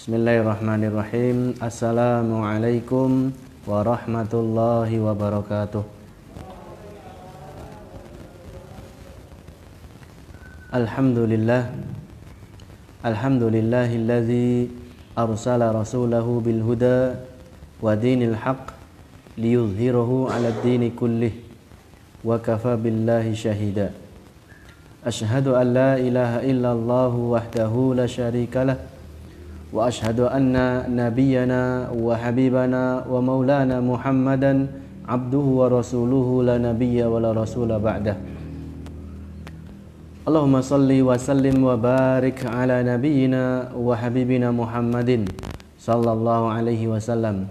Bismillahirrahmanirrahim. Assalamualaikum warahmatullahi wabarakatuh. Alhamdulillahilladzi arsala rasulahu bil huda wa dinil haqq liyuzhirahu 'alad dini kullih wa kafa billahi shahida. Asyhadu an la ilaha illallah wahdahu la syarikalah wa asyhadu anna nabiyyana wa habibana wa maulana Muhammadan abduhu wa rasuluhu la nabiyya wa la rasula ba'dah. Allahumma salli wa sallim wa barik ala nabiyyina wa habibina Muhammadin sallallahu alaihi wasallam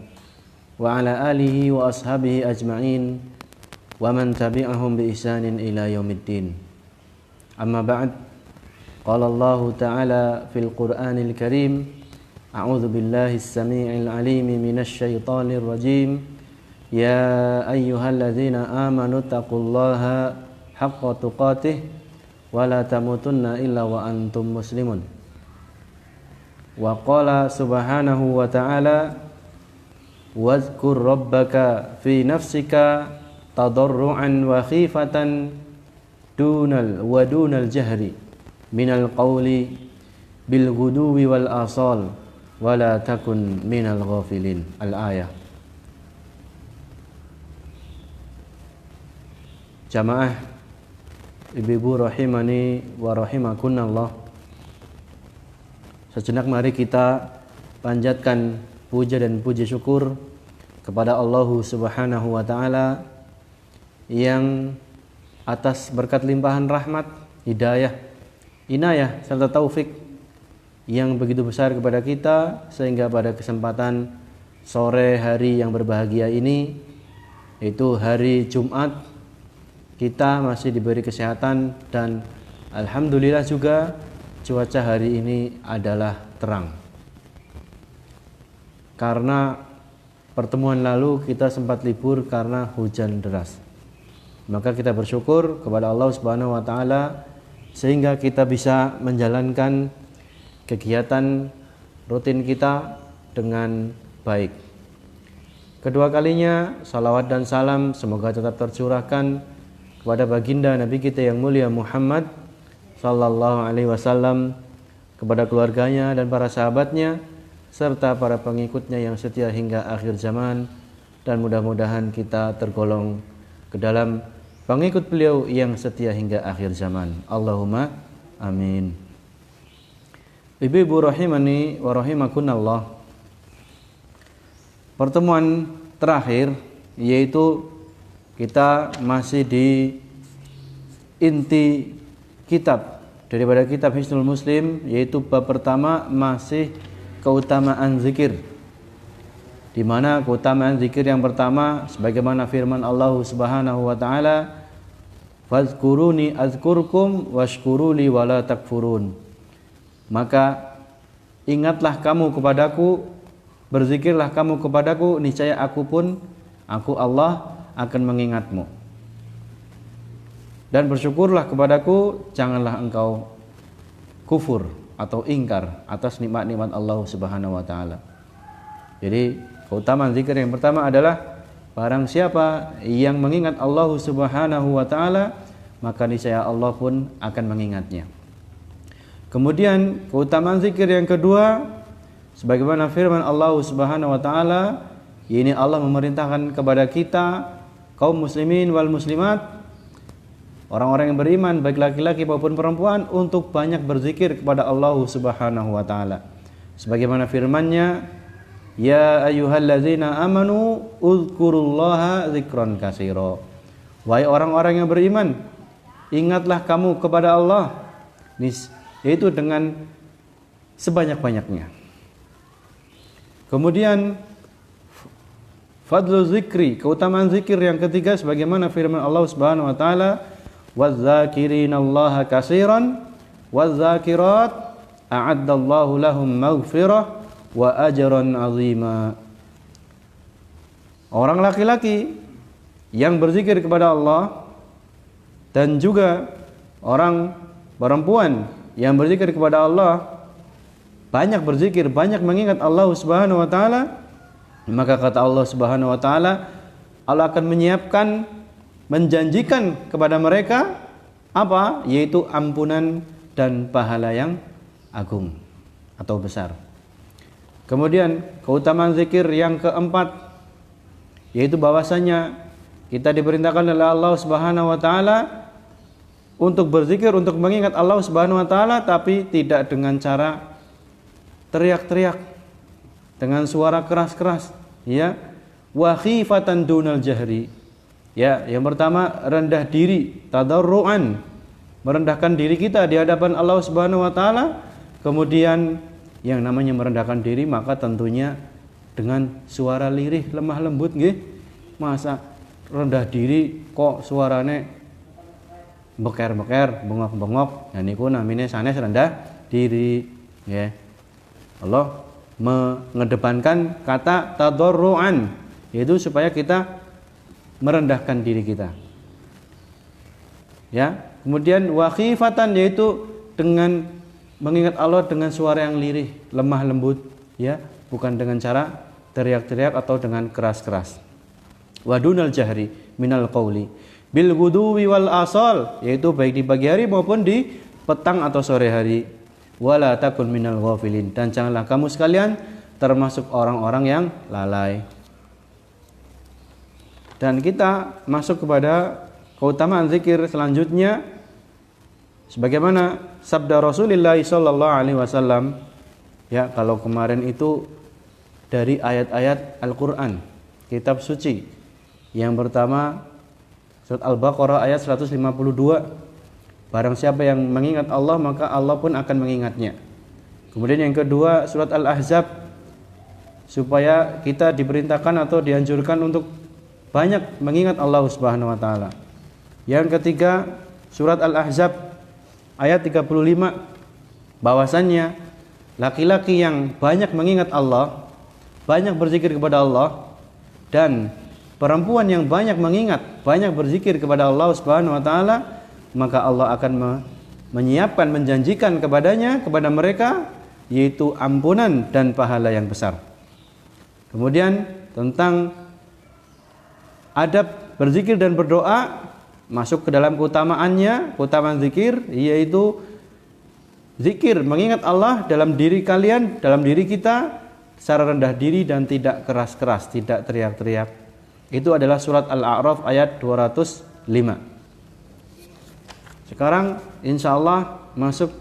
wa ala alihi wa ashabihi ajma'in wa man tabi'ahum bi ihsanin ila yaumiddin. Amma ba'd. Qala Allah ta'ala fil Qur'anil Karim, a'udzu billahi as-sami'il 'alim minasy syaithanir rajim. Ya ayyuhalladzina amanu taqullaha haqqa tuqatih wa la tamutunna illa wa antum muslimun. Wa qala subhanahu wa ta'ala, wadhkur rabbaka fi nafsika tadarruan wa khifatan dunal jahri minal qawli bil ghuduwi wal asal wala takun minal ghafilin. Al-ayah. Jamaah ibu-ibu rahimani wa rahimakunallah, sejenak mari kita panjatkan puja dan puji syukur kepada Allah Subhanahu wa taala yang atas berkat limpahan rahmat, hidayah, inayah serta taufik yang begitu besar kepada kita, sehingga pada kesempatan sore hari yang berbahagia ini, yaitu hari Jumat, kita masih diberi kesehatan dan alhamdulillah juga cuaca hari ini adalah terang. Karena pertemuan lalu kita sempat libur karena hujan deras, maka kita bersyukur kepada Allah Subhanahu wa taala sehingga kita bisa menjalankan kegiatan rutin kita dengan baik. Kedua kalinya salawat dan salam semoga tetap tercurahkan kepada baginda Nabi kita yang mulia Muhammad sallallahu alaihi wasallam, kepada keluarganya dan para sahabatnya serta para pengikutnya yang setia hingga akhir zaman, dan mudah-mudahan kita tergolong ke dalam pengikut beliau yang setia hingga akhir zaman. Allahumma amin. Ibu-ibu rahimani wa rahimakunallah, pertemuan terakhir yaitu kita masih di inti kitab daripada kitab Hisnul Muslim, yaitu bab pertama masih keutamaan zikir, di mana keutamaan zikir yang pertama sebagaimana firman Allah Subhanahu wa taala, fazkuruni azkurkum washkuruli wala takfurun. Maka ingatlah kamu kepadaku, berzikirlah kamu kepadaku, niscaya aku Allah akan mengingatmu. Dan bersyukurlah kepadaku, janganlah engkau kufur atau ingkar atas nikmat-nikmat Allah Subhanahu wa taala. Jadi keutamaan zikir yang pertama adalah barang siapa yang mengingat Allah Subhanahu wa taala, maka niscaya Allah pun akan mengingatnya. Kemudian keutamaan zikir yang kedua sebagaimana firman Allah Subhanahu wa taala, ini Allah memerintahkan kepada kita kaum muslimin wal muslimat, orang-orang yang beriman baik laki-laki maupun perempuan, untuk banyak berzikir kepada Allah Subhanahu wa taala. Sebagaimana firman-Nya, ya ayyuhallazina amanu uzkurullaha dzikran katsira. Wahai orang-orang yang beriman, ingatlah kamu kepada Allah, yaitu dengan sebanyak-banyaknya. Kemudian fadlu zikri, keutamaan zikir yang ketiga sebagaimana firman Allah Subhanahu wa taala, waz-zakirinallaha katsiran waz-zakirat a'addallahu lahum maghfirah wa ajran 'azima. Orang laki-laki yang berzikir kepada Allah dan juga orang perempuan yang berzikir kepada Allah, banyak berzikir, banyak mengingat Allah Subhanahu wa taala, maka kata Allah Subhanahu wa taala, Allah akan menyiapkan, menjanjikan kepada mereka apa? Yaitu ampunan dan pahala yang agung atau besar. Kemudian keutamaan zikir yang keempat, yaitu bahwasanya kita diperintahkan oleh Allah Subhanahu wa taala untuk berzikir, untuk mengingat Allah Subhanahu wa taala, tapi tidak dengan cara teriak-teriak, dengan suara keras-keras, ya. Wa khifatan dunal jahri. Ya, yang pertama rendah diri, tadarruan, merendahkan diri kita di hadapan Allah Subhanahu wa taala. Kemudian yang namanya merendahkan diri maka tentunya dengan suara lirih, lemah lembut nggih. Masa rendah diri kok suarane beker-beker, bengok-bengok, nah niku namine sanes rendah diri, ya. Allah mengedepankan kata tadarruan, yaitu supaya kita merendahkan diri kita. Ya, kemudian wa khifatan, yaitu dengan mengingat Allah dengan suara yang lirih, lemah lembut, ya, bukan dengan cara teriak-teriak atau dengan keras-keras. Wa dunal jahri minal qauli bil ghuduwi wal asal, yaitu baik di pagi hari maupun di petang atau sore hari. Wala takun minal ghafilin, dan janganlah kamu sekalian termasuk orang-orang yang lalai. Dan kita masuk kepada keutamaan zikir selanjutnya, sebagaimana sabda Rasulullah sallallahu alaihi wasallam. Ya, kalau kemarin itu dari ayat-ayat Al-Qur'an, kitab suci. Yang pertama surat Al-Baqarah ayat 152. Barang siapa yang mengingat Allah, maka Allah pun akan mengingatnya. Kemudian yang kedua surat Al-Ahzab, supaya kita diperintahkan atau dianjurkan untuk banyak mengingat Allah Subhanahu wa taala. Yang ketiga surat Al-Ahzab ayat 35, bahwasannya laki-laki yang banyak mengingat Allah, banyak berzikir kepada Allah, dan perempuan yang banyak mengingat, banyak berzikir kepada Allah Subhanahu wa taala, maka Allah akan menyiapkan, menjanjikan kepadanya, kepada mereka, yaitu ampunan dan pahala yang besar. Kemudian tentang adab berzikir dan berdoa, masuk ke dalam keutamaannya, keutamaan zikir, yaitu zikir mengingat Allah dalam diri kalian, dalam diri kita, secara rendah diri dan tidak keras-keras, tidak teriak-teriak. Itu adalah surat Al-A'raf ayat 205. Sekarang insya Allah masuk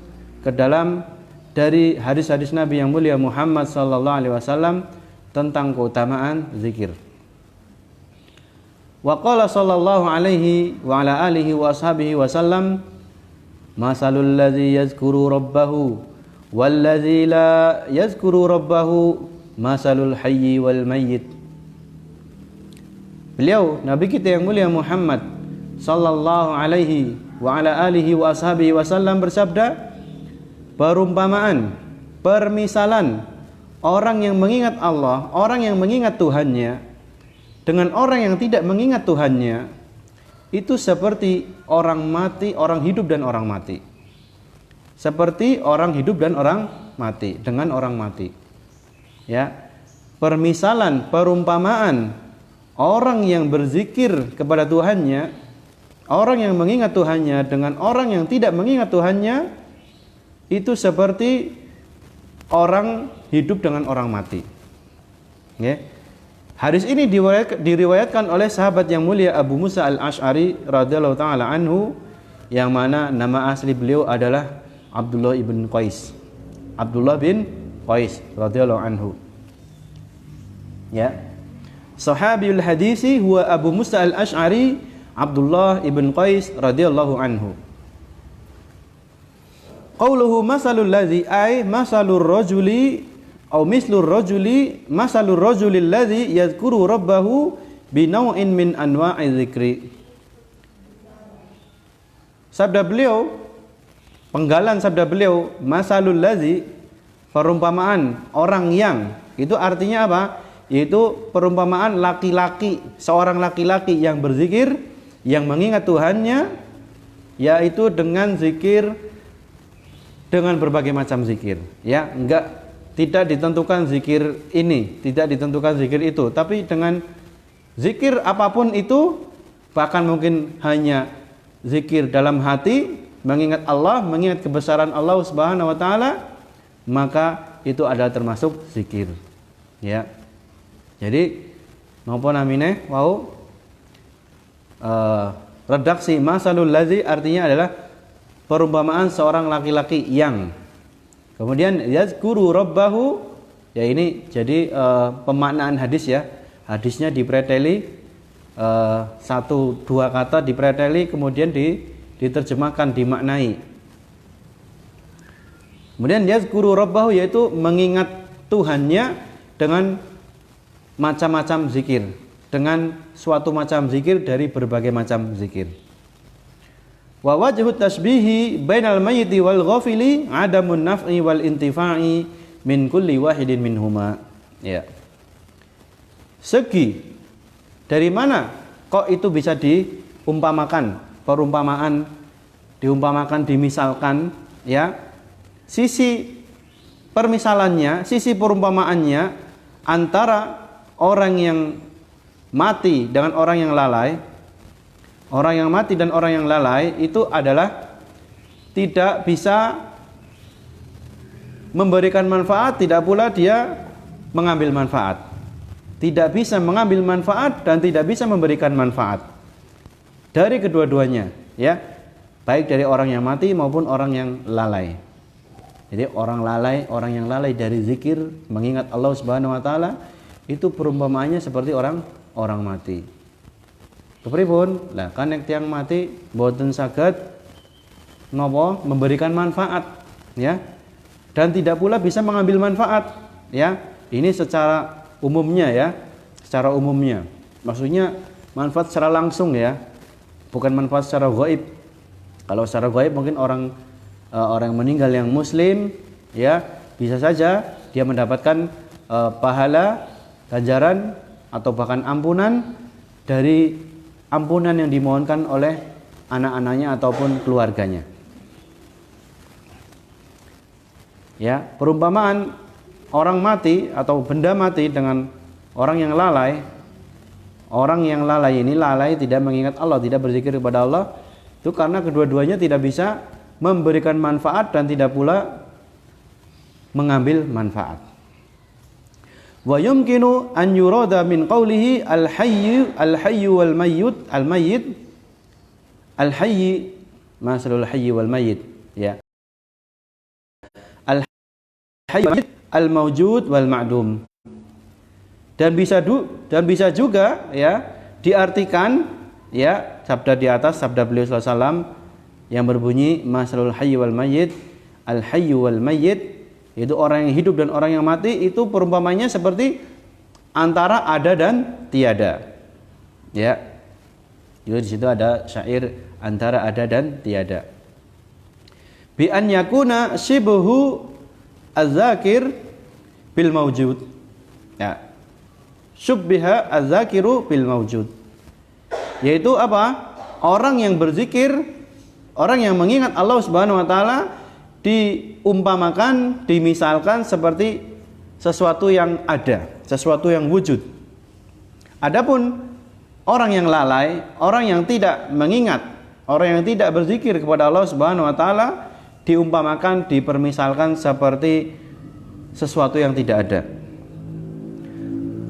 ke dalam dari hadis-hadis Nabi yang mulia Muhammad sallallahu alaihi wasallam tentang keutamaan zikir. Wa qala sallallahu alaihi wa ala alihi wa ashabihi wasallam, masalul ladzi yazkuru rabbahu wal ladzi la yazkuru rabbahu masalul hayyi wal mayyit. Beliau Nabi kita yang mulia Muhammad sallallahu alaihi wa ala alihi wa ashabihi wasallam bersabda, perumpamaan, permisalan orang yang mengingat Allah, orang yang mengingat Tuhannya dengan orang yang tidak mengingat Tuhannya, itu seperti orang mati, orang hidup dan orang mati. Seperti orang hidup dan orang mati dengan orang mati. Ya. Permisalan, perumpamaan orang yang berzikir kepada Tuhannya, orang yang mengingat Tuhannya dengan orang yang tidak mengingat Tuhannya, itu seperti orang hidup dengan orang mati. Ya. Hadis ini diriwayatkan oleh sahabat yang mulia Abu Musa Al-Asy'ari radhiyallahu taala anhu, yang mana nama asli beliau adalah Abdullah ibn Qais. Abdullah bin Qais radhiyallahu anhu. Ya. Sahabiul hadisi huwa Abu Musa Al-Asy'ari Abdullah ibn Qais radhiyallahu anhu. Qauluhu masalul ladzi ay masalur rajuli au mislur rajuli masalur rajulil ladzi yadhkuru rabbahu bi naw'in min anwa'i dzikri. Sabda beliau, penggalan sabda beliau, masalul ladzi, perumpamaan orang yang, itu artinya apa? Yaitu perumpamaan laki-laki, seorang laki-laki yang berzikir, yang mengingat Tuhannya, yaitu dengan zikir, dengan berbagai macam zikir, ya, enggak tidak ditentukan zikir ini, tidak ditentukan zikir itu, tapi dengan zikir apapun itu, bahkan mungkin hanya zikir dalam hati, mengingat Allah, mengingat kebesaran Allah Subhanahu wa taala, maka itu adalah termasuk zikir. Ya. Jadi napa namine wau redaksi masalul ladzi artinya adalah perumpamaan seorang laki-laki yang kemudian yazkuru rabbahu, ya ini jadi pemaknaan hadis ya. Hadisnya dipreteli satu dua kata dipreteli kemudian diterjemahkan, dimaknai. Kemudian yazkuru rabbahu yaitu mengingat Tuhannya dengan macam-macam zikir, dengan suatu macam zikir dari berbagai macam zikir. Wa wajhu tasbihi bainal mayyiti wal ghafili adamun naf'i wal intifa'i min kulli wahidin minhuma. Ya. Segi dari mana kok itu bisa diumpamakan, perumpamaan diumpamakan, dimisalkan, ya. Sisi permisalannya, sisi perumpamaannya antara orang yang mati dengan orang yang lalai. Orang yang mati dan orang yang lalai itu adalah tidak bisa memberikan manfaat, tidak pula dia mengambil manfaat. Tidak bisa mengambil manfaat dan tidak bisa memberikan manfaat. Dari kedua-duanya, ya. Baik dari orang yang mati maupun orang yang lalai. Jadi orang yang lalai dari zikir, mengingat Allah Subhanahu wa taala, itu perumpamaannya seperti orang mati. Kepripun? Lah kan nek tiyang mati mboten saged napa memberikan manfaat, ya. Dan tidak pula bisa mengambil manfaat, ya. Ini secara umumnya ya. Secara umumnya. Maksudnya manfaat secara langsung ya. Bukan manfaat secara gaib. Kalau secara gaib mungkin orang yang meninggal yang muslim, ya, bisa saja dia mendapatkan pahala, ganjaran atau bahkan ampunan dari ampunan yang dimohonkan oleh anak-anaknya ataupun keluarganya. Ya, perumpamaan orang mati atau benda mati dengan orang yang lalai. Orang yang lalai ini lalai tidak mengingat Allah, tidak berzikir kepada Allah, itu karena kedua-duanya tidak bisa memberikan manfaat dan tidak pula mengambil manfaat. Wa yumkinu an yurada min qawlihi al-hayyu wal mayyit al-hayy masalul hayy wal mayyit, ya. Al-hayy al-mawjud wal ma'dum. Dan bisa juga ya diartikan ya sabda di atas, sabda beliau sallallahu alaihi wasallam yang berbunyi masalul hayy wal mayyit al-hayy wal mayyit, yaitu orang yang hidup dan orang yang mati itu perumpamannya seperti antara ada dan tiada. Ya. Jadi di situ ada syair antara ada dan tiada. Bi an yakuna shibhu az-zakir bil mawjud. Ya. Syubbiha az-zakiru bil mawjud. Yaitu apa? Orang yang berzikir, orang yang mengingat Allah Subhanahu wa taala diumpamakan, dimisalkan seperti sesuatu yang ada, sesuatu yang wujud. Adapun orang yang lalai, orang yang tidak mengingat, orang yang tidak berzikir kepada Allah Subhanahu wa taala diumpamakan, dipermisalkan seperti sesuatu yang tidak ada.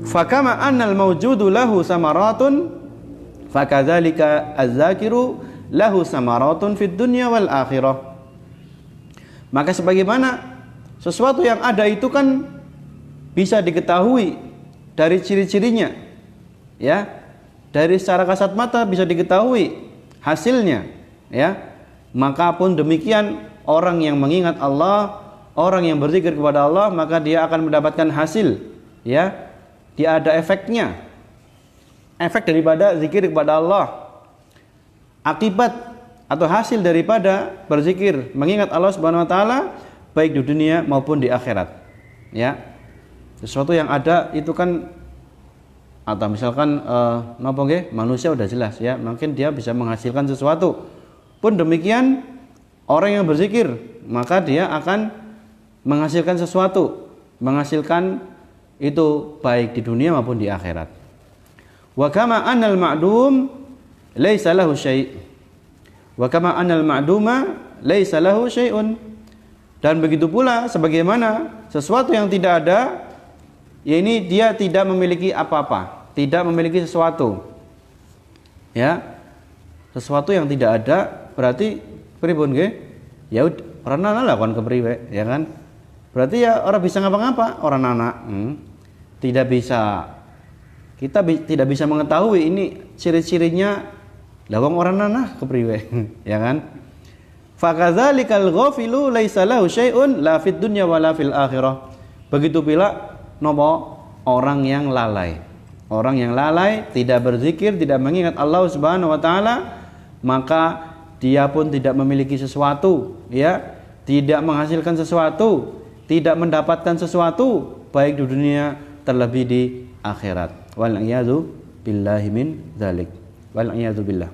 Fakama annal mawjudu lahu samaratun fakadzalika az-zakiru lahu samaratun fid dunya wal akhirah. Maka sebagaimana sesuatu yang ada itu kan bisa diketahui dari ciri-cirinya, ya, dari secara kasat mata bisa diketahui hasilnya, ya. Maka pun demikian orang yang mengingat Allah, orang yang berzikir kepada Allah, maka dia akan mendapatkan hasil, ya. Dia ada efeknya, efek daripada zikir kepada Allah, akibat atau hasil daripada berzikir mengingat Allah Subhanahu wa taala baik di dunia maupun di akhirat. Ya. Sesuatu yang ada itu kan, atau misalkan napa nggih, manusia udah jelas ya, mungkin dia bisa menghasilkan sesuatu. Pun demikian orang yang berzikir, maka dia akan menghasilkan sesuatu. menghasilkan itu baik di dunia maupun di akhirat. Wa kama annal ma'dum laisa lahu syai'. Wa kama annal ma'duma laisa lahu syai'un. Dan begitu pula sebagaimana sesuatu yang tidak ada, ya ini dia tidak memiliki apa-apa, tidak memiliki sesuatu. Ya. Sesuatu yang tidak ada berarti pripun nggih? Ya ora ana lah kon kepriwe, ya kan? Berarti ya orang bisa ngapa-ngapa, orang anak. Tidak bisa, kita tidak bisa mengetahui ini ciri-cirinya lawang orang nanah kepriwe, ya kan? Fakadzalikal ghafilu laisa lahu syai'un la fid dunya wala fil akhirah. Begitu pula nopo orang yang lalai. Orang yang lalai tidak berzikir, tidak mengingat Allah Subhanahu wa taala, maka dia pun tidak memiliki sesuatu, ya, tidak menghasilkan sesuatu, tidak mendapatkan sesuatu baik di dunia terlebih di akhirat. Wal iyadu billahi min dzalik. Wal iyadu billah.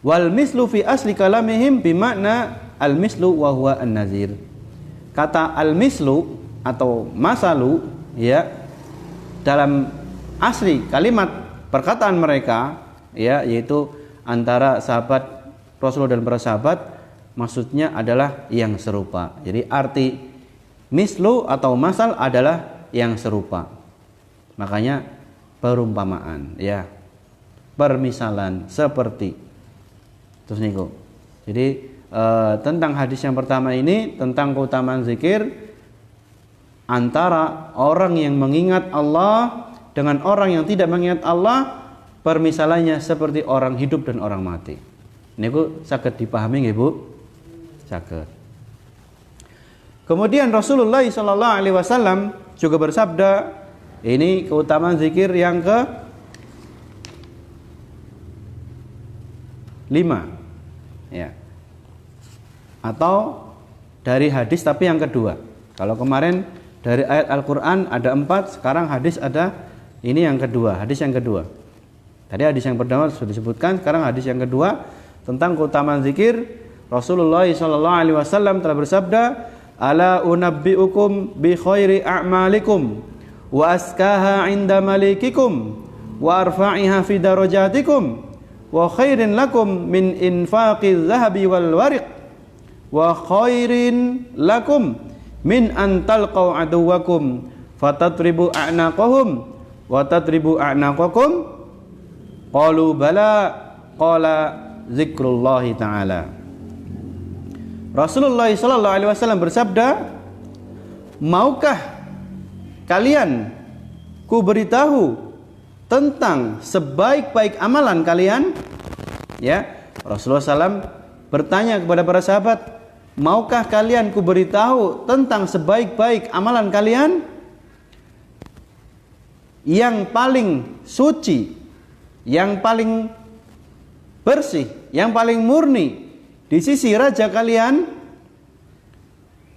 Wal mislu fi asli kalamihim bimakna al mislu wa huwa an-nazir. Kata al mislu atau masalu, ya, dalam asli kalimat perkataan mereka, ya, yaitu antara sahabat Rasulullah dan para sahabat, maksudnya adalah yang serupa. Jadi arti mislu atau masal adalah yang serupa. Makanya perumpamaan, ya, permisalan seperti. Terus niku. Jadi tentang hadis yang pertama ini tentang keutamaan zikir antara orang yang mengingat Allah dengan orang yang tidak mengingat Allah, permisalannya seperti orang hidup dan orang mati. Niku saged dipahami nggih, Bu? Saged. Kemudian Rasulullah SAW juga bersabda, ini keutamaan zikir yang ke 5, ya, atau dari hadis tapi yang kedua. Kalau kemarin dari ayat Al-Quran ada 4, sekarang hadis ada ini yang kedua, hadis yang kedua. Tadi hadis yang pertama sudah disebutkan, sekarang hadis yang kedua tentang keutamaan zikir. Rasulullah SAW telah bersabda, ala unabbi'ukum bi khairi a'malikum wa askaha 'inda malikikum wa arfa'iha fi darajatikum wa khairin lakum min infaqiz zahabi wal wariq wa khairin lakum min an talqaw aduwakum fatatribu a'naqahum wa tatribu a'naqakum. Qalu bala, qala zikrullahi ta'ala. Rasulullah SAW bersabda, maukah kalian ku beritahu tentang sebaik-baik amalan kalian? Ya, Rasulullah SAW bertanya kepada para sahabat, maukah kalian ku beritahu tentang sebaik-baik amalan kalian? Yang paling suci, yang paling bersih, yang paling murni di sisi raja kalian,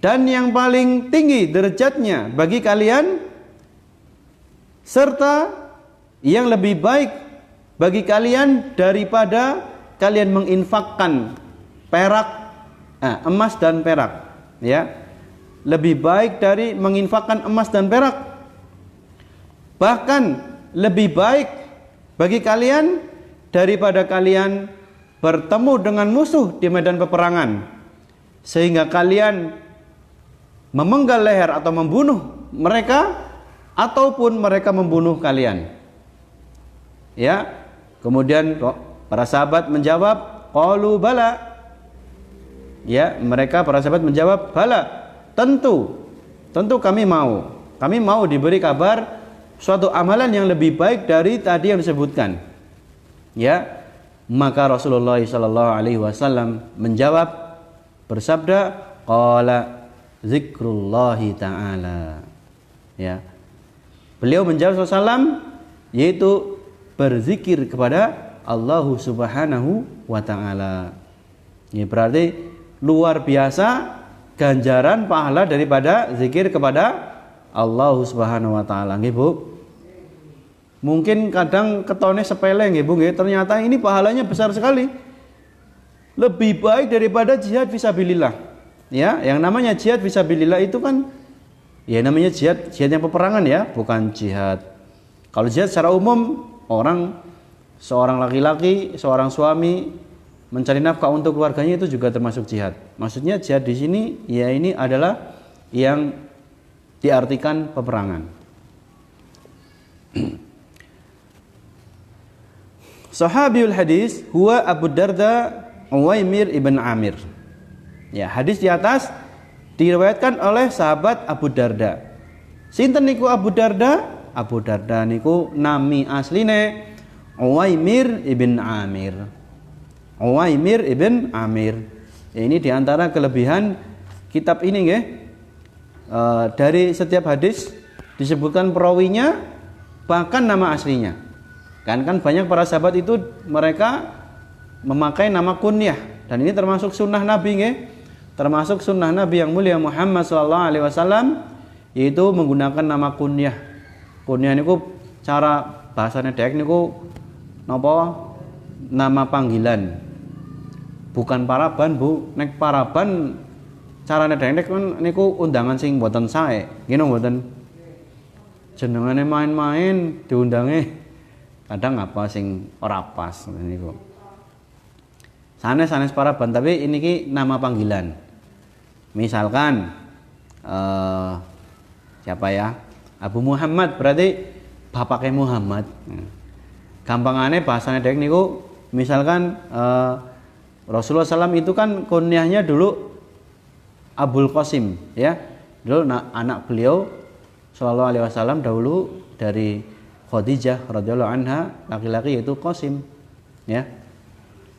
dan yang paling tinggi derajatnya bagi kalian, serta yang lebih baik bagi kalian daripada kalian menginfakkan emas dan perak, ya, lebih baik dari menginfakkan emas dan perak, bahkan lebih baik bagi kalian daripada kalian bertemu dengan musuh di medan peperangan sehingga kalian memenggal leher atau membunuh mereka, ataupun mereka membunuh kalian. Ya, kemudian para sahabat menjawab, qalu bala. Ya, mereka para sahabat menjawab, bala, tentu kami mau diberi kabar suatu amalan yang lebih baik dari tadi yang disebutkan. Ya, maka Rasulullah SAW menjawab, bersabda, qala zikrullahi ta'ala. Ya, beliau menjawab SAW, yaitu berzikir kepada Allah Subhanahu wa ta'ala. Ini berarti luar biasa ganjaran pahala daripada zikir kepada Allah Subhanahu wa ta'ala. Nggih, Bu? Mungkin kadang ketone sepele nggih, Bu, nggih, ternyata ini pahalanya besar sekali. Lebih baik daripada jihad fisabilillah. Ya, yang namanya jihad fisabilillah itu kan Ya namanya jihad, jihad yang peperangan ya, bukan jihad. Kalau jihad secara umum, seorang laki-laki, seorang suami mencari nafkah untuk keluarganya itu juga termasuk jihad. Maksudnya jihad di sini ya ini adalah yang diartikan peperangan. Sahabiul hadis huwa Abu Darda Uwaimir ibn Amir. Ya, hadis di atas diriwayatkan oleh sahabat Abu Darda. Sinten niku Abu Darda? Abu Darda niku nami asline Uwaimir ibn Amir. Uwaimir ibn Amir. Ya, ini diantara kelebihan kitab ini nggih. Dari setiap hadis disebutkan perawinya bahkan nama aslinya. Kan banyak para sahabat itu mereka memakai nama kunyah dan ini termasuk sunnah Nabi nggih. Termasuk sunnah Nabi yang mulia Muhammad sallallahu alaihi wasallam yaitu menggunakan nama kunyah. Kunyah niku cara bahasane dhek niku napa? Nama panggilan. Bukan paraban, Bu. Nek paraban carane dhek niku undangan sing mboten sae. Ngene mboten. Jenengane main-main diundange kadang apa sing ora pas niku. Sanes paraban tapi ini ki nama panggilan. Misalkan siapa ya? Abu Muhammad berarti bapaknya Muhammad. Gampangane bahasanya dek niku misalkan Rasulullah SAW itu kan kunyahnya dulu Abul Qasim ya. Dulu anak beliau Sallallahu Alaihi Wasallam dahulu dari Khadijah radhiyallahu anha laki-laki yaitu Qasim ya.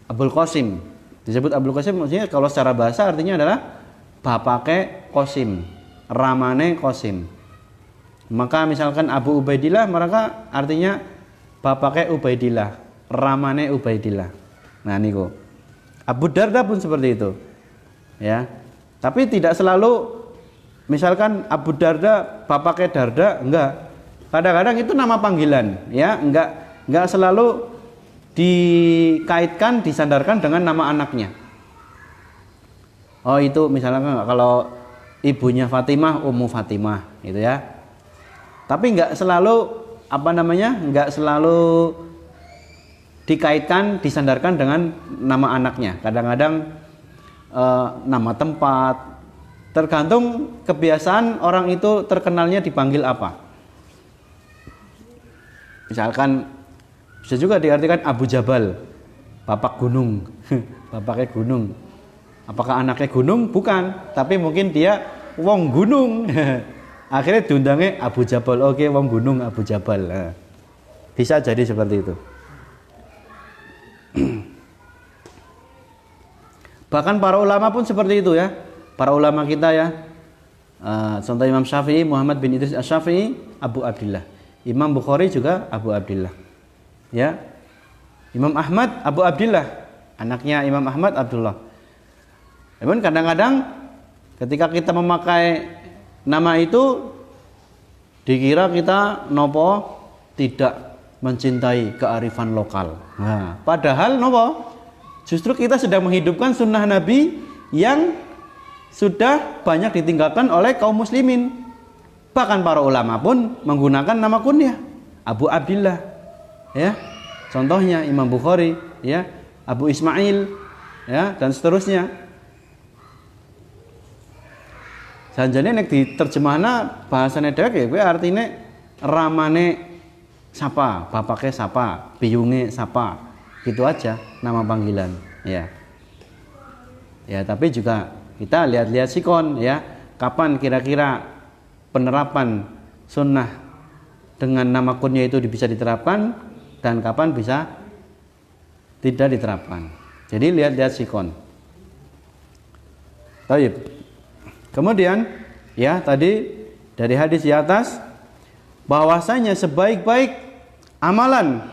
Abul Qasim disebut Abul Qasim maksudnya kalau secara bahasa artinya adalah bapake Qasim, ramane Qasim. Maka misalkan Abu Ubaidillah mereka artinya bapake Ubaidillah, ramane Ubaidillah. Nah niku. Abu Darda pun seperti itu. Ya. Tapi tidak selalu misalkan Abu Darda bapake Darda, enggak. Kadang-kadang itu nama panggilan, ya, enggak selalu dikaitkan, disandarkan dengan nama anaknya. Oh itu misalnya kalau ibunya Fatimah, Ummu Fatimah, gitu ya. Tapi nggak selalu nggak selalu dikaitkan, disandarkan dengan nama anaknya. Kadang-kadang nama tempat, tergantung kebiasaan orang itu terkenalnya dipanggil apa. Misalkan bisa juga diartikan Abu Jabal, bapak gunung, bapaknya gunung. Apakah anaknya gunung? Bukan, tapi mungkin dia wong gunung. Akhirnya diundangnya Abu Jabal. Oke, wong gunung Abu Jabal. Bisa jadi seperti itu. Bahkan para ulama pun seperti itu ya. Para ulama kita ya. Contoh Imam Syafi'i, Muhammad bin Idris Asy-Syafi'i, Abu Abdillah. Imam Bukhari juga Abu Abdillah. Ya, Imam Ahmad Abu Abdillah, anaknya Imam Ahmad Abdullah. Namun kadang-kadang ketika kita memakai nama itu dikira kita nopo tidak mencintai kearifan lokal. Nah, padahal nopo justru kita sedang menghidupkan sunnah Nabi yang sudah banyak ditinggalkan oleh kaum muslimin. Bahkan para ulama pun menggunakan nama kunyah Abu Abdillah. Ya, contohnya Imam Bukhari, ya, Abu Ismail, ya, dan seterusnya. Sanjane nek diterjemahna bahasane dhewek ya kuwi artine ramane sapa, bapake sapa, biyunge sapa. Gitu aja nama panggilan, ya. Ya, tapi juga kita lihat-lihat sikon ya, kapan kira-kira penerapan sunnah dengan nama kunyah itu bisa diterapkan dan kapan bisa tidak diterapkan. Jadi lihat-lihat sikon. Baik. Kemudian ya tadi dari hadis di atas bahwasanya sebaik-baik amalan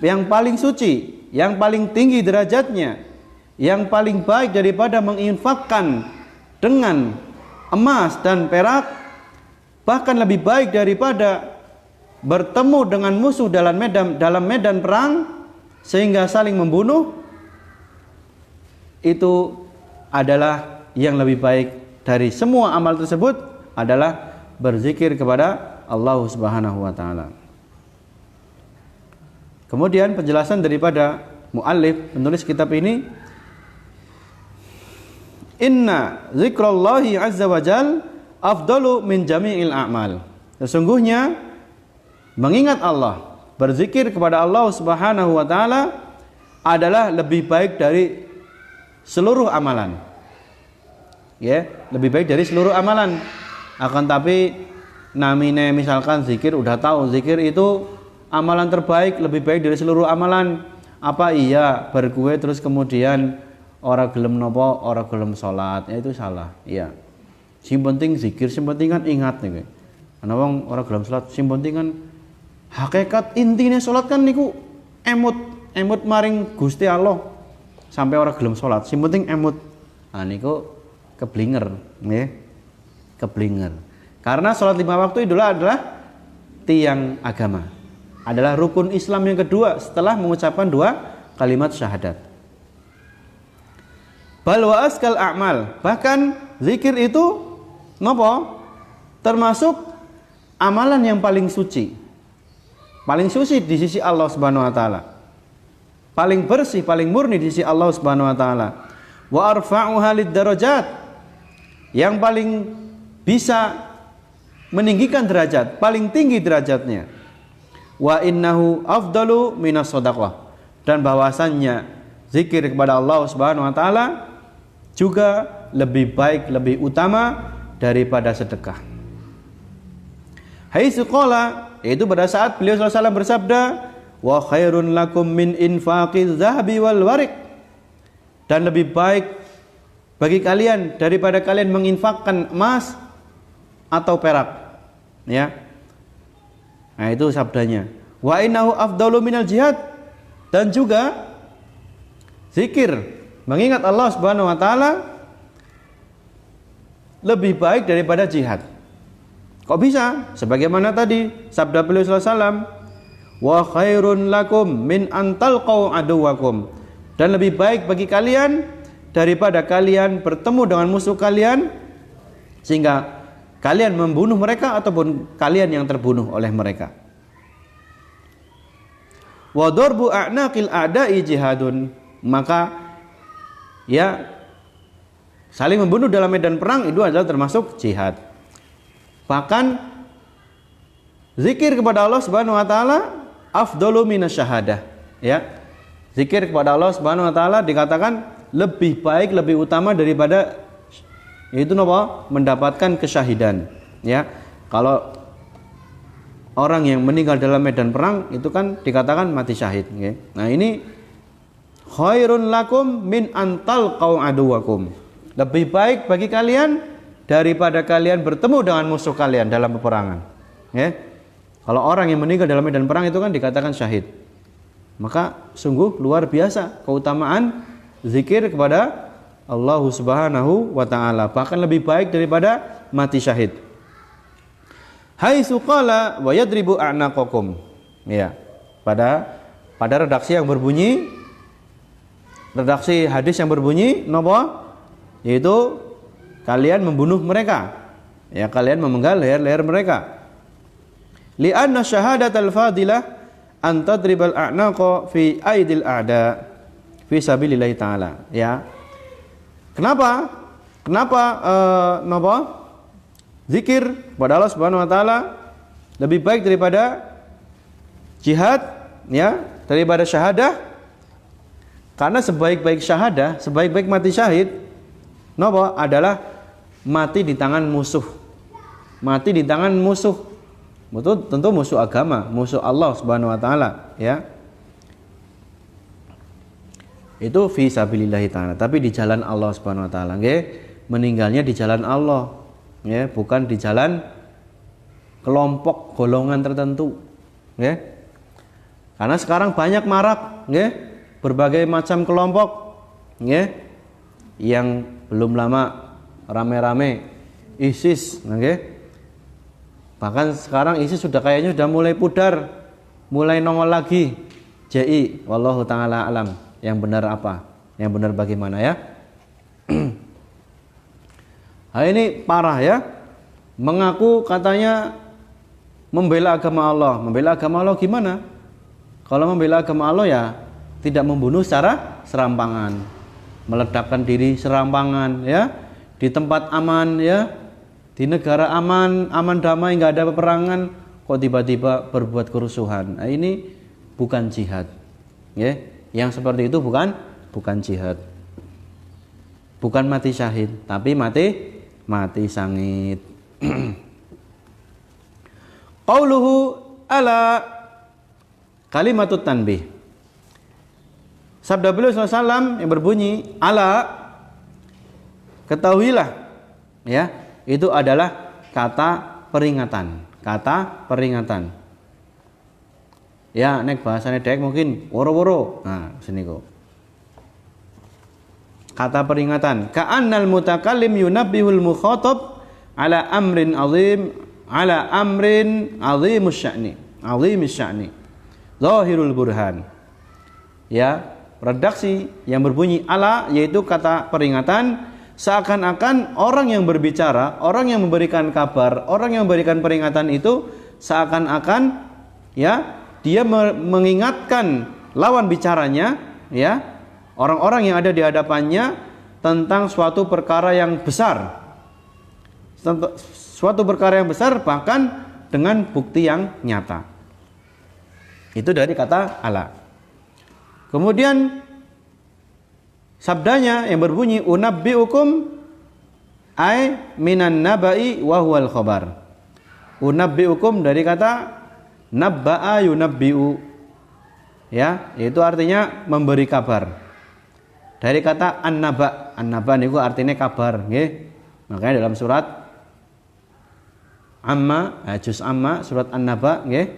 yang paling suci, yang paling tinggi derajatnya, yang paling baik daripada menginfakkan dengan emas dan perak, bahkan lebih baik daripada bertemu dengan musuh dalam medan perang sehingga saling membunuh, itu adalah yang lebih baik dari semua amal tersebut adalah berzikir kepada Allah Subhanahu wa taala. Kemudian penjelasan daripada muallif penulis kitab ini, inna zikrallahi azza wa jal afdalu min jami'il a'mal. Sesungguhnya mengingat Allah, berzikir kepada Allah Subhanahu wa taala adalah lebih baik dari seluruh amalan. Ya, lebih baik dari seluruh amalan. Akan tapi namine misalkan zikir, udah tahu zikir itu amalan terbaik, lebih baik dari seluruh amalan. Apa iya berkue terus kemudian orang gelem nopo, orang gelem salat, ya itu salah. Iya. Sing penting zikir, sing penting kan ingat nih. Ana wong orang gelem salat, sing penting kan hakikat intine salat kan niku emut maring Gusti Allah. Sampai orang gelem salat, sing penting emut. Nah niku keblinger, nggih. Keblinger. Karena salat 5 waktu itu adalah tiang agama. Adalah rukun Islam yang kedua setelah mengucapkan 2 kalimat syahadat. Bal wa askal a'mal, bahkan zikir itu napa? Termasuk amalan yang paling suci. Paling suci di sisi Allah Subhanahu wa taala. Paling bersih, paling murni di sisi Allah Subhanahu wa taala. Wa arfa'uha lid darajat. Yang paling bisa meninggikan derajat, paling tinggi derajatnya. Wa innahu afdalu minas shadaqah, dan bahwasannya zikir kepada Allah Subhanahu wa taala juga lebih baik, lebih utama daripada sedekah. Haitsu qala, yaitu pada saat beliau sallallahu alaihi wasallam bersabda, wa khairun lakum min infaqiz zahabi wal warik, dan lebih baik bagi kalian daripada kalian menginfakkan emas atau perak. Ya. Nah itu sabdanya. Wa innahu afdalu minal jihad, dan juga zikir mengingat Allah Subhanahu wa taala lebih baik daripada jihad. Kok bisa? Sebagaimana tadi sabda beliau sallallahu alaihi wasallam, wa khairun lakum min antalqau aduwakum, dan lebih baik bagi kalian daripada kalian bertemu dengan musuh kalian sehingga kalian membunuh mereka ataupun kalian yang terbunuh oleh mereka. Wa darbu a'naqil a'da'i jihadun, maka ya saling membunuh dalam medan perang itu adalah termasuk jihad. Bahkan zikir kepada Allah Subhanahu wa taala afdalu minasyahadah, ya. Zikir kepada Allah Subhanahu wa taala dikatakan lebih baik, lebih utama daripada itu apa? Mendapatkan kesyahidan, ya. Kalau orang yang meninggal dalam medan perang itu kan dikatakan mati syahid, ya. Nah, ini khairun lakum min antalqau aduwakum. Lebih baik bagi kalian daripada kalian bertemu dengan musuh kalian dalam peperangan, ya. Kalau orang yang meninggal dalam medan perang itu kan dikatakan syahid. Maka sungguh luar biasa keutamaan zikir kepada Allah Subhanahu wa taala, bahkan lebih baik daripada mati syahid. Haitsu qala wa yadribu a'naqakum. Ya. Pada redaksi yang berbunyi, redaksi hadis yang berbunyi napa? Yaitu kalian membunuh mereka. Ya, kalian memenggal leher-leher mereka. Li'anna syahadatal fadilah an tadribal a'naqa fi aidil a'da fi sabilillah taala. Ya. Kenapa zikir kepada Allah Subhanahu wa taala lebih baik daripada jihad, ya, daripada syahadah? Karena sebaik-baik syahadah, sebaik-baik mati syahid adalah mati di tangan musuh. Mati di tangan musuh. Betul, tentu musuh agama, musuh Allah Subhanahu wa taala, ya. Itu fi sabilillah taala, tapi di jalan Allah Subhanahu wa taala, nggih. Meninggalnya di jalan Allah, ya, bukan di jalan kelompok golongan tertentu, nggih. Karena sekarang banyak marak, nggih, berbagai macam kelompok, nggih, yang belum lama rame-rame ISIS, nggih. Bahkan sekarang ISIS kayaknya sudah mulai pudar, mulai nongol lagi. JI, wallahu taala alam. Yang benar apa? Yang benar bagaimana, ya? Nah, ini parah, ya. mengaku katanya membela agama Allah. Membela agama Allah gimana? Kalau membela agama Allah ya tidak membunuh secara serampangan, meledakkan diri serampangan ya, di tempat aman ya, di negara aman, aman damai, nggak ada peperangan, kok tiba-tiba berbuat kerusuhan. Nah, ini bukan jihad. Ya, yang seperti itu bukan jihad. Bukan mati syahid, tapi mati sangit. Qauluhu ala kalimatut tanbih. Sabda beliau SAW yang berbunyi ala, ketahuilah ya, itu adalah kata peringatan. Ya, nek bahasane dek mungkin woro-woro. Nah, sini kok. Kata peringatan. Ka'annal mutakallim yunabbihul mukhatab ala amrin azimus sya'ni. Zahirul burhan. Ya, redaksi yang berbunyi ala yaitu kata peringatan, seakan-akan orang yang berbicara, orang yang memberikan kabar, orang yang memberikan peringatan itu seakan-akan ya dia mengingatkan lawan bicaranya ya, orang-orang yang ada di hadapannya tentang suatu perkara yang besar. Suatu perkara yang besar bahkan dengan bukti yang nyata. Itu dari kata ala. Kemudian sabdanya yang berbunyi unabbiukum ay minan nabai wa huwal khabar. Unabbiukum dari kata nabba'a yunabbi'u. Ya, itu artinya memberi kabar. Dari kata an-naba. An-naba niku artinya kabar, nggih. Makanya dalam surat Amma, juz Amma, surat An-Naba, nggih.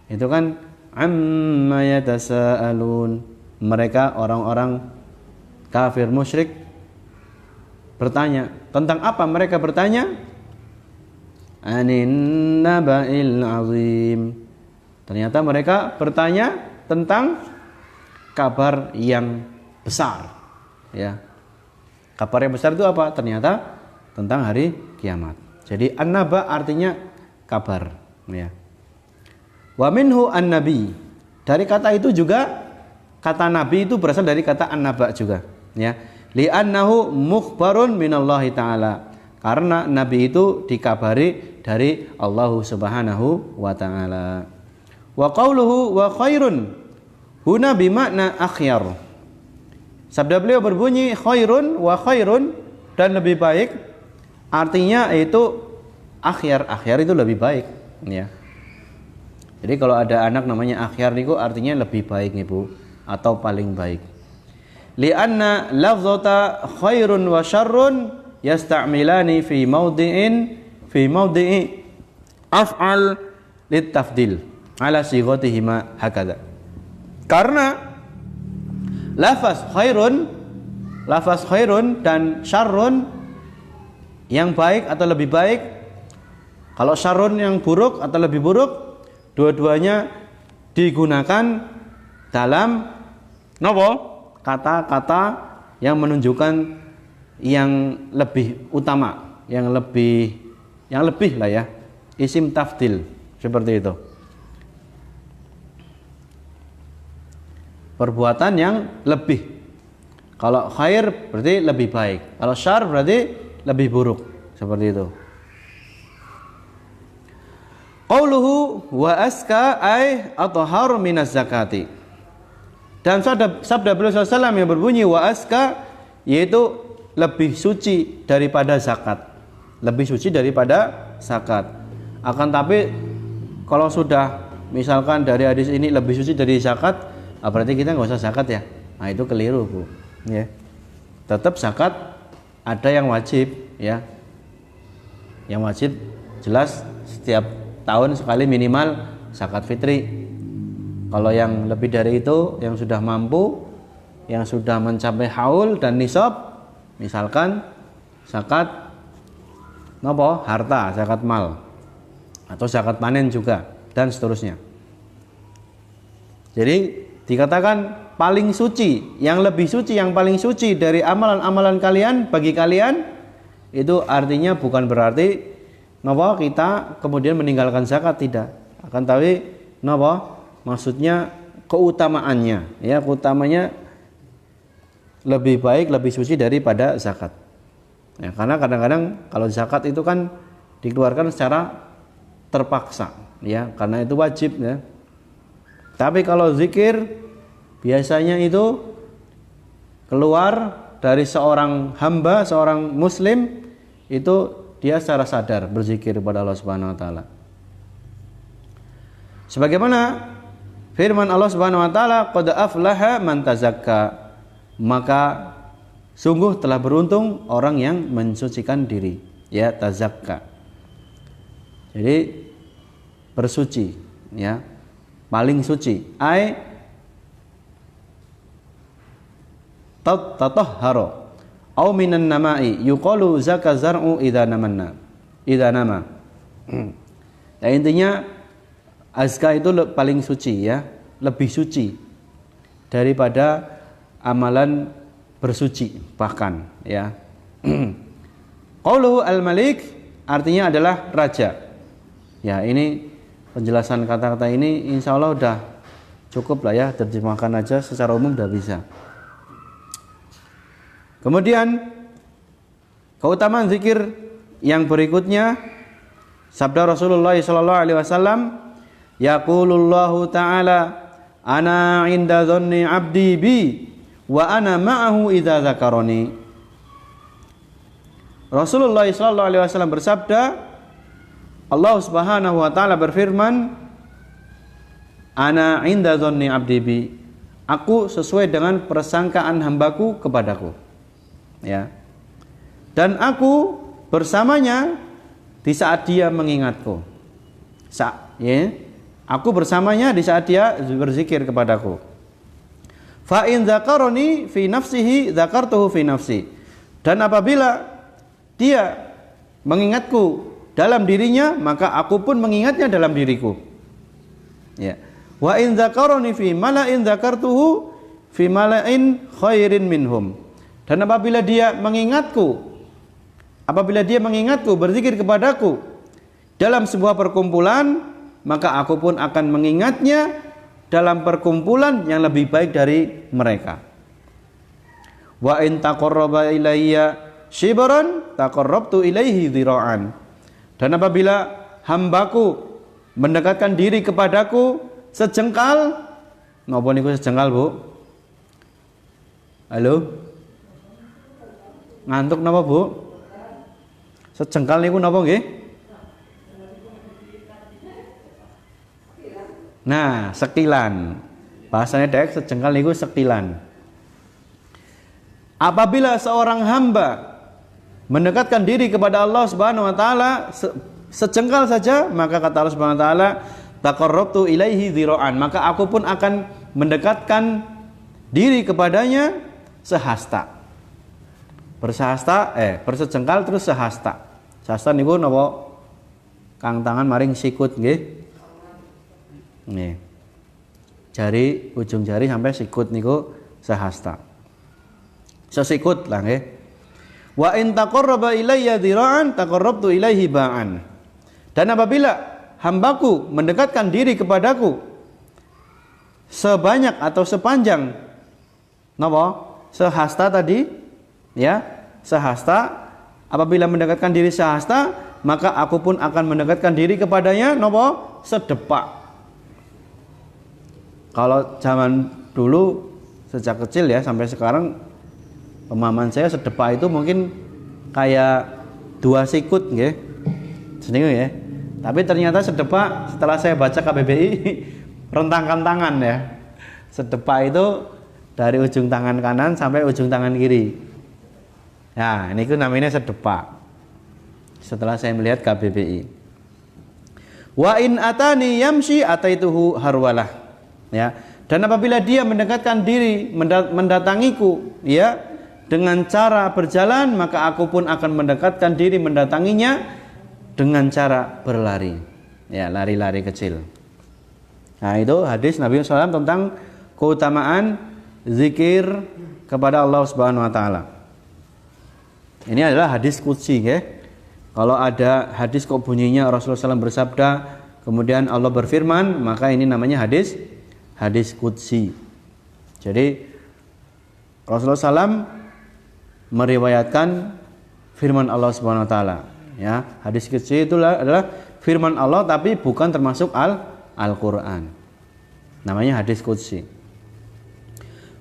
Itu kan amma yatasaalun. Mereka orang-orang kafir musyrik bertanya. Tentang apa mereka bertanya? Anin naba'il azim. Ternyata mereka bertanya tentang kabar yang besar. Ya. Kabar yang besar itu apa? Ternyata tentang hari kiamat. Jadi an-naba artinya kabar, ya. Wa minhu an-nabi. Dari kata itu juga kata nabi itu berasal dari kata an-naba juga, ya. Li'annahu mukhbarun minallahi ta'ala. Karena nabi itu dikabari dari Allah Subhanahu wa taala. Wa qauluhu wa khairun huna bimakna akhyar. Sabda beliau berbunyi khairun wa khairun, dan lebih baik, artinya itu akhyar itu lebih baik, ya. Jadi kalau ada anak namanya akhyar niku artinya lebih baik, Ibu, atau paling baik. Li'anna lafzata khairun wa syarrun yasta'milani fi mawdi'i af'al litafdil ala sighatihima hakadha. Karena lafaz khairun dan syarrun yang baik atau lebih baik, kalau syarrun yang buruk atau lebih buruk, dua-duanya digunakan dalam kata-kata yang menunjukkan yang lebih utama, yang lebih lah ya, isim tafdil, seperti itu. Perbuatan yang lebih. Kalau khair berarti lebih baik, kalau syar berarti lebih buruk, seperti itu. Qauluhu wa aska ay athharu minaz zakati. Dan sabda beliau SAW yang berbunyi wa aska, yaitu lebih suci daripada zakat. Lebih suci daripada zakat. Akan tapi kalau sudah misalkan dari hadis ini lebih suci dari zakat, berarti kita nggak usah zakat ya. Nah, itu keliru, Bu. Ya. Tetap zakat ada yang wajib, ya. Yang wajib jelas setiap tahun sekali minimal zakat fitri. Kalau yang lebih dari itu, yang sudah mampu, yang sudah mencapai haul dan nisab, misalkan zakat harta, zakat mal, atau zakat panen juga, dan seterusnya. Jadi dikatakan paling suci, yang lebih suci, yang paling suci dari amalan-amalan kalian, bagi kalian, itu artinya bukan berarti napa kita kemudian meninggalkan zakat, tidak. Akan tapi napa maksudnya keutamaannya, ya, keutamanya lebih baik, lebih suci daripada zakat. Ya, karena kadang-kadang kalau zakat itu kan dikeluarkan secara terpaksa, ya, karena itu wajib, ya. Tapi kalau zikir biasanya itu keluar dari seorang hamba, seorang muslim, itu dia secara sadar berzikir kepada Allah Subhanahu wa taala. Sebagaimana firman Allah Subhanahu wa taala, qad aflaha man tazakka, maka sungguh telah beruntung orang yang mensucikan diri, ya, tazakka. Jadi bersuci, ya, paling suci. Ai tatahhara au minan nama'i yuqalu zaka zar'u idza nama. Nah, intinya azka itu paling suci, ya, lebih suci daripada amalan bersuci bahkan, ya. Qauluhu al-malik artinya adalah raja. Ya, ini penjelasan kata-kata ini insya Allah udah cukup lah, ya, terjemahkan aja secara umum udah bisa. Kemudian keutamaan zikir yang berikutnya, sabda Rasulullah sallallahu alaihi wasallam, yaqulullahu ta'ala ana 'inda dhanni 'abdi bi wa ana ma'ahu idza dzakarani. Rasulullah sallallahu alaihi wasallam bersabda, Allah Subhanahu wa taala berfirman, ana 'inda dhanni 'abdi bi, aku sesuai dengan persangkaan hambaku kepadaku, ya. Dan aku bersamanya di saat dia mengingatku. Ya. Aku bersamanya di saat dia berzikir kepadaku. Fa in dzakarani fi nafsihi dzakartuhu fi nafsi. Dan apabila dia mengingatku dalam dirinya, maka aku pun mengingatnya dalam diriku. Ya. Wa in dzakarani fi mala'in dzakartuhu fi mala'in khairin minhum. Dan apabila dia mengingatku berzikir kepadaku dalam sebuah perkumpulan, maka aku pun akan mengingatnya dalam perkumpulan yang lebih baik dari mereka. Wa in taqarraba ilayya shibran taqarrabtu ilaihi dhira'an. Dan apabila hambaku mendekatkan diri kepadaku sejengkal, napa niku sejengkal, Bu? Halo? Ngantuk napa, Bu? Sejengkal niku napa nggih? Nah, sekilan. Bahasanya dek sejengkal niku sekilan. Apabila seorang hamba mendekatkan diri kepada Allah Subhanahu wa taala sejengkal saja, maka kata Allah Subhanahu wa taala, taqarrabtu ilaihi dhira'an, maka aku pun akan mendekatkan diri kepadanya sehasta. Bersejengkal terus sehasta. Sehasta niku napa? Kang tangan maring sikut nggih. Nggih. Jari, ujung jari sampai sikut niku sehasta. Sesikut lah nggih. Wa in taqarraba ilayya dhira'an taqarrabtu ilaihi ba'an. Dan apabila hambaku mendekatkan diri kepadaku sebanyak atau sepanjang napa? Sehasta tadi, ya, sehasta. Apabila mendekatkan diri sehasta, maka aku pun akan mendekatkan diri kepadanya napa? Sedepak. Kalau zaman dulu sejak kecil, ya, sampai sekarang pemahaman saya sedepak itu mungkin kayak 2 sikut nggih. Seneng ya. Tapi ternyata sedepak setelah saya baca KBBI rentangkan tangan, ya. Sedepak itu dari ujung tangan kanan sampai ujung tangan kiri. Nah, ini namanya sedepak. Setelah saya melihat KBBI. Wa in atani yamshi ataituhu harwalah. Ya. Dan apabila dia mendekatkan diri mendatangiku, ya, dengan cara berjalan, maka aku pun akan mendekatkan diri mendatanginya dengan cara berlari. Ya, lari-lari kecil. Nah, itu hadis Nabi SAW tentang keutamaan zikir kepada Allah Subhanahu wa taala. Ini adalah hadis qudsi, ya. Kalau ada hadis kok bunyinya Rasulullah SAW bersabda, kemudian Allah berfirman, maka ini namanya hadis qudsi. Jadi Rasulullah SAW meriwayatkan firman Allah Subhanahu wa taala, ya. Hadis qudsi itu adalah firman Allah tapi bukan termasuk Al-Qur'an. Namanya hadis qudsi.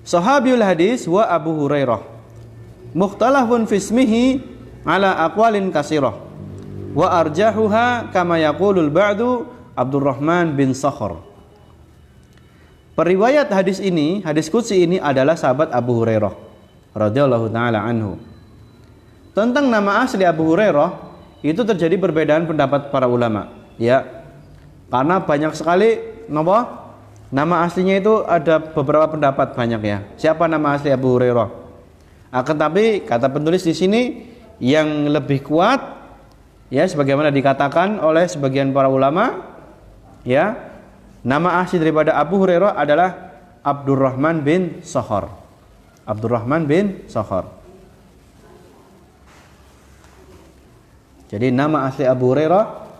Sahabiul hadis wa Abu Hurairah. Mukhtalafun fi ismihi ala aqwalin kasirah. Wa arjahuha kama yaqulul ba'du Abdurrahman bin Sakhar. Periwayat hadis ini, hadis qudsi ini adalah sahabat Abu Hurairah radhiyallahu taala anhu. Tentang nama asli Abu Hurairah itu terjadi perbedaan pendapat para ulama, ya. Karena banyak sekali nama aslinya itu ada beberapa pendapat banyak, ya. Siapa nama asli Abu Hurairah? Akan tapi kata penulis di sini yang lebih kuat, ya, sebagaimana dikatakan oleh sebagian para ulama, ya, nama asli daripada Abu Hurairah adalah Abdurrahman bin Sakhar. Abdurrahman bin Sakhar. Jadi nama asli Abu Hurairah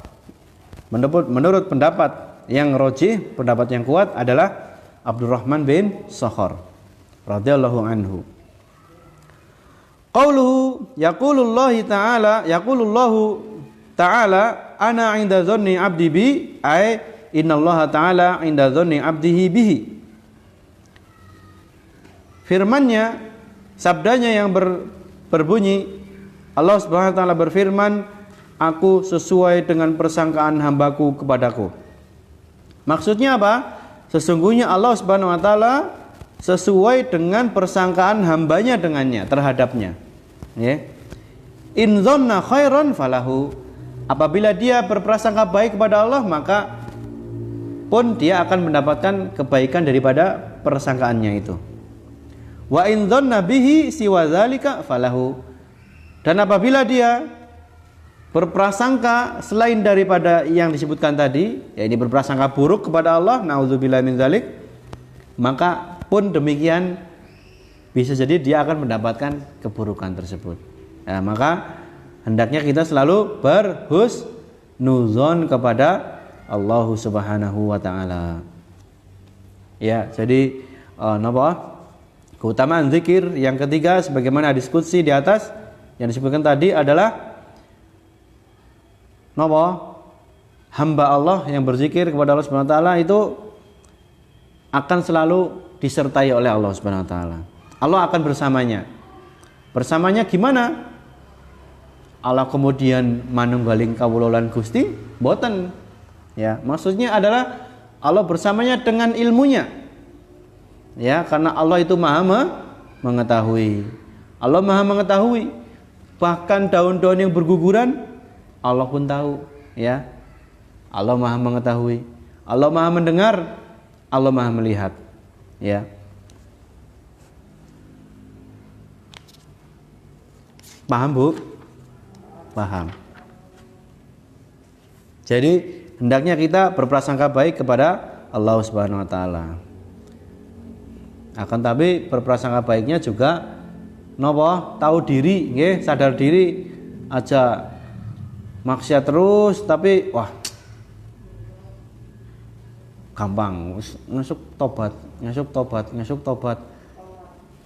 menurut pendapat yang rajih, pendapat yang kuat adalah Abdurrahman bin Sakhar radhiyallahu anhu. Qauluhu yaqulullahu ta'ala ana 'inda dhanni 'abdi bi ay innallaha ta'ala 'inda dhanni 'abdihi bihi. Firman-Nya, sabdanya yang berbunyi, Allah Subhanahu wa taala berfirman, aku sesuai dengan persangkaan hambaku kepadaku. Maksudnya apa? Sesungguhnya Allah Subhanahu wa taala sesuai dengan persangkaan hambanya dengannya, terhadapnya, ya. In dzanna khairan falahu. Apabila dia berprasangka baik kepada Allah, maka pun dia akan mendapatkan kebaikan daripada persangkaannya itu. Wa in dzanna bihi siwa dzalika falahu. Dan apabila dia berprasangka selain daripada yang disebutkan tadi, ya, ini berprasangka buruk kepada Allah, naudzubillahi min dzalik, maka pun demikian bisa jadi dia akan mendapatkan keburukan tersebut. Ya, maka hendaknya kita selalu berhusnuzon kepada Allah Subhanahu wa taala. Ya, jadi keutamaan zikir yang ketiga sebagaimana diskusi di atas yang disebutkan tadi adalah hamba Allah yang berzikir kepada Allah Subhanahu wa taala itu akan selalu disertai oleh Allah Subhanahu wa taala. Allah akan bersamanya. Bersamanya gimana? Allah kemudian manunggaling kawulolan Gusti? Boten. Ya, maksudnya adalah Allah bersamanya dengan ilmunya. Ya, karena Allah itu Maha mengetahui. Allah Maha mengetahui. Bahkan daun-daun yang berguguran Allah pun tahu, ya. Allah Maha mengetahui. Allah Maha mendengar, Allah Maha melihat. Ya. Paham, Bu? Paham. Jadi hendaknya kita berprasangka baik kepada Allah Subhanahu wa taala. Akan tapi berprasangka baiknya juga tahu diri, nggih, sadar diri aja maksiat terus tapi gampang ngesuk tobat.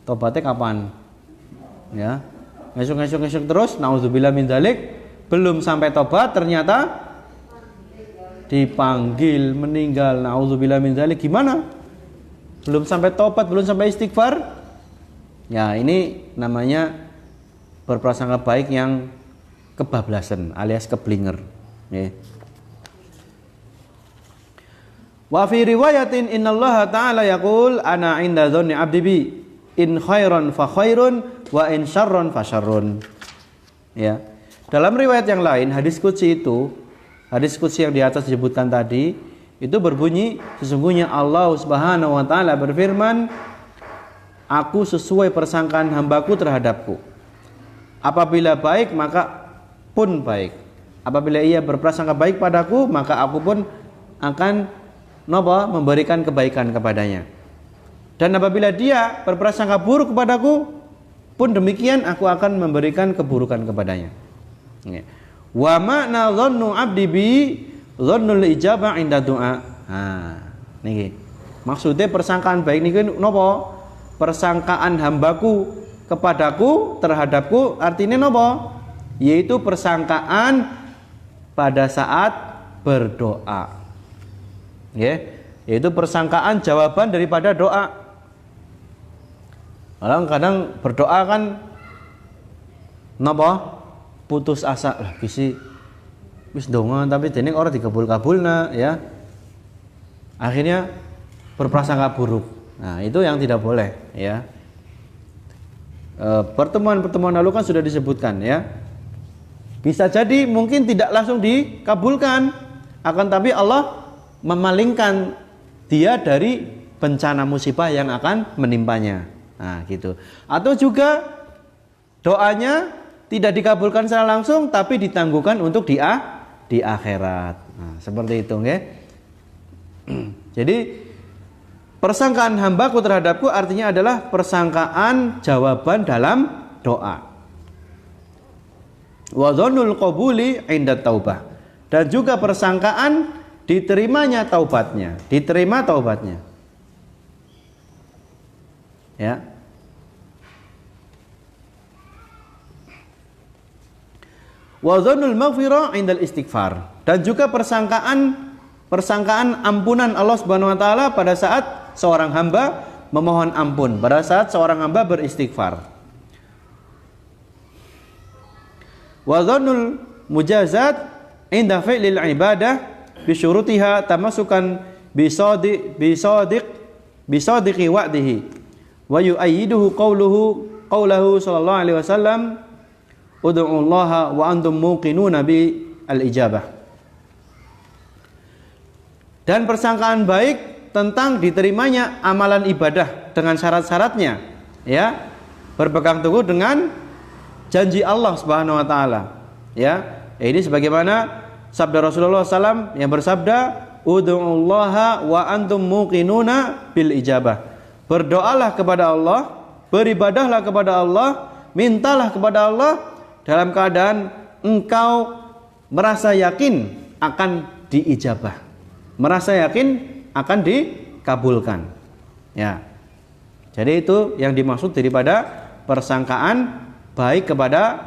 Tobatnya kapan? Ya. Ngesuk terus, naudzubillah min dzalik, belum sampai tobat ternyata dipanggil meninggal, naudzubillah min dzalik. Gimana? Belum sampai tobat, belum sampai istighfar. Ya, ini namanya berprasangka baik yang kebablasan alias keblinger. Ya. Wa fi riwayatin innallaha ta'ala yaqul ana 'inda dhanni 'abdi bi in khairan fa khairun wa in syarran fa syarrun. Ya. Dalam riwayat yang lain hadis qudsi yang di atas disebutkan tadi itu berbunyi, sesungguhnya Allah Subhanahu wa taala berfirman, aku sesuai persangkaan hambaku terhadapku. Apabila baik maka pun baik. Apabila ia berprasangka baik padaku, maka aku pun akan memberikan kebaikan kepadanya. Dan apabila dia berprasangka buruk kepadaku, pun demikian aku akan memberikan keburukan kepadanya. Wa ma'na dhannu 'abdi bi dhannul ijabah inda du'a. Niki. Maksudnya persangkaan baik niki napa? Persangkaan hambaku kepadaku terhadapku artinya napa? Yaitu persangkaan pada saat berdoa. Yaitu persangkaan jawaban daripada doa. Kadang berdoa kan napa? Putus asa lah wis donga tapi dening ora dikabul-kabulna ya. Akhirnya berprasangka buruk. Nah, itu yang tidak boleh ya. Pertemuan-pertemuan lalu kan sudah disebutkan ya. Bisa jadi mungkin tidak langsung dikabulkan, akan tapi Allah memalingkan dia dari bencana musibah yang akan menimpanya. Nah, gitu. Atau juga doanya tidak dikabulkan secara langsung tapi ditangguhkan untuk di akhirat. Nah, seperti itu nggih. Jadi persangkaan hambaku terhadapku artinya adalah persangkaan jawaban dalam doa. Wa dhannul qabuli 'inda taubah. Dan juga persangkaan diterimanya taubatnya, diterima taubatnya. Ya. Wa dhannul maghfirah 'indal istighfar. Dan juga persangkaan ampunan Allah Subhanahu wa taala pada saat seorang hamba memohon ampun, pada saat seorang hamba beristighfar. Wa dhannul mujazat 'inda fi'lil ibadah bisyurutiha tamasukan bisadiqi wa'dihi wa yu'ayyiduhu qawluhu sallallahu alaihi wasallam ud'ullaha wa antum muqinuna bi al-ijabah. Dan persangkaan baik tentang diterimanya amalan ibadah dengan syarat-syaratnya ya, berpegang teguh dengan janji Allah Subhanahu wa taala ya. Ini sebagaimana sabda Rasulullah SAW yang bersabda, ud'ullaha wa antum muqinuna bil ijabah. Berdoalah kepada Allah, beribadahlah kepada Allah, mintalah kepada Allah dalam keadaan engkau merasa yakin akan diijabah, merasa yakin akan dikabulkan. Ya. Jadi itu yang dimaksud daripada persangkaan baik kepada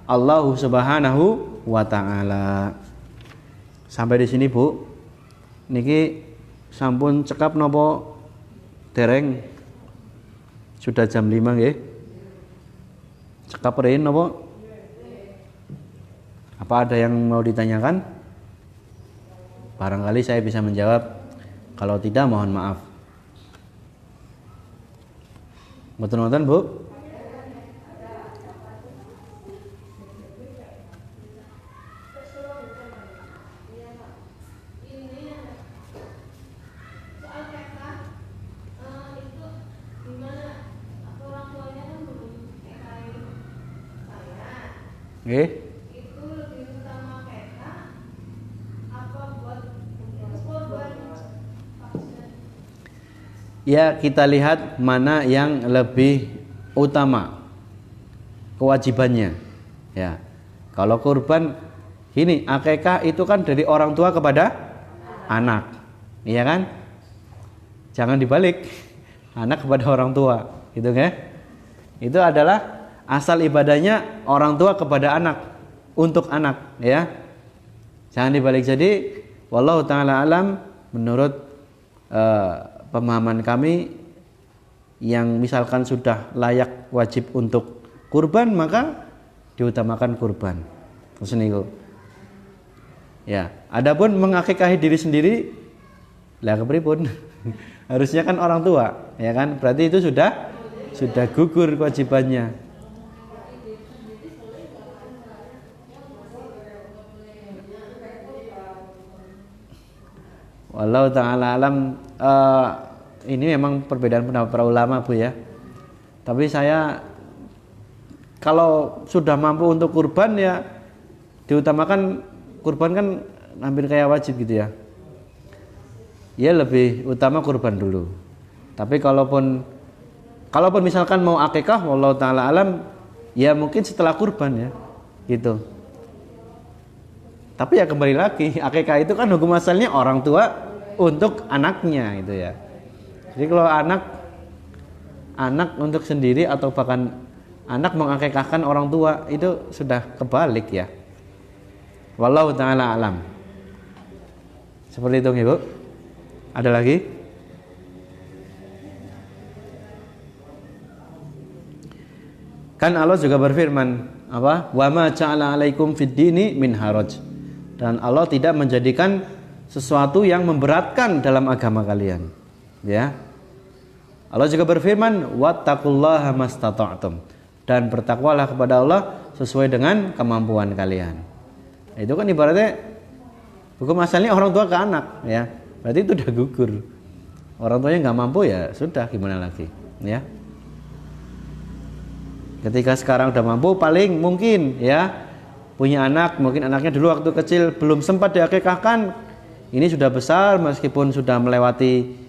Allah Subhanahu wa taala. Sampai di sini, Bu. Niki sampun cekap napa dereng? Sudah jam 5 nggih. Cekap rein napa? Apa ada yang mau ditanyakan? Barangkali saya bisa menjawab. Kalau tidak mohon maaf. Mboten-mboten, Bu? Nggih. Itu lebih utama peta apa buat Ya, kita lihat mana yang lebih utama kewajibannya. Ya. Kalau kurban gini, akikah itu kan dari orang tua kepada anak. Iya kan? Jangan dibalik. Anak kepada orang tua, gitu kan? Itu adalah asal ibadahnya orang tua kepada anak, untuk anak, ya. Jangan dibalik. Jadi wallahu taala alam, menurut pemahaman kami yang misalkan sudah layak wajib untuk kurban, maka diutamakan kurban. Terus niku. Ya, adapun mengakikahi diri sendiri lah kepripun? Harusnya kan orang tua, ya kan? Berarti itu sudah gugur kewajibannya. Wallahu ta'ala alam. Ini memang perbedaan pendapat para ulama, Bu, ya. Tapi saya kalau sudah mampu untuk kurban, ya diutamakan kurban, kan hampir kayak wajib gitu ya. Ya lebih utama kurban dulu. Tapi kalaupun misalkan mau akikah, wallahu ta'ala alam, ya mungkin setelah kurban, ya gitu. Tapi ya kembali lagi, akikah itu kan hukum asalnya orang tua untuk anaknya gitu ya. Jadi kalau anak untuk sendiri atau bahkan anak mengakikahkan orang tua itu sudah kebalik ya. Wallahu taala alam. Seperti itu Ibu. Ada lagi? Kan Allah juga berfirman apa? Wa ma ja'ala 'alaikum fid dini min haraj. Dan Allah tidak menjadikan sesuatu yang memberatkan dalam agama kalian. Ya. Allah juga berfirman, wattaqullaha mastata'tum. Dan bertakwalah kepada Allah sesuai dengan kemampuan kalian. Nah, itu kan ibaratnya hukum asalnya orang tua ke anak, ya. Berarti itu udah gugur. Orang tuanya nggak mampu ya sudah, gimana lagi, ya. Ketika sekarang udah mampu, paling mungkin ya punya anak, mungkin anaknya dulu waktu kecil belum sempat diakikahkan, ini sudah besar meskipun sudah melewati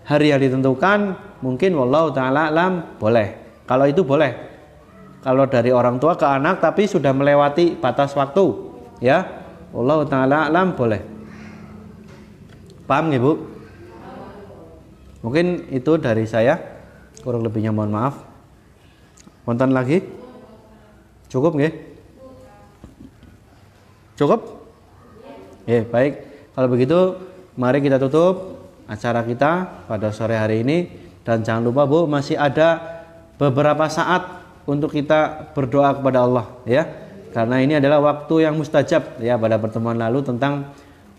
hari yang ditentukan, mungkin wallahu ta'ala alam boleh. Kalau itu boleh. Kalau dari orang tua ke anak tapi sudah melewati batas waktu, ya wallahu ta'ala alam boleh. Paham nggih Bu? Mungkin itu dari saya, kurang lebihnya mohon maaf. Wonten lagi? Cukup nggih? Cukup? Ya, baik. Kalau begitu, mari kita tutup acara kita pada sore hari ini. Dan jangan lupa Bu, masih ada beberapa saat untuk kita berdoa kepada Allah, ya. Karena ini adalah waktu yang mustajab, ya. Pada pertemuan lalu tentang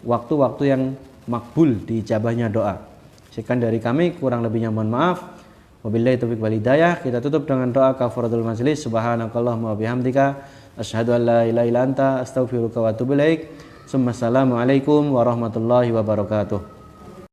waktu-waktu yang makbul diijabahnya doa. Sekian dari kami, kurang lebihnya mohon maaf. Wabillahi taufiq wal hidayah. Kita tutup dengan doa kafaratul majlis. Subhanakallahumma wa bihamdika asyhadu an la ilaha illa anta astaghfiruka wa atubu ilaik. Assalamualaikum warahmatullahi wabarakatuh.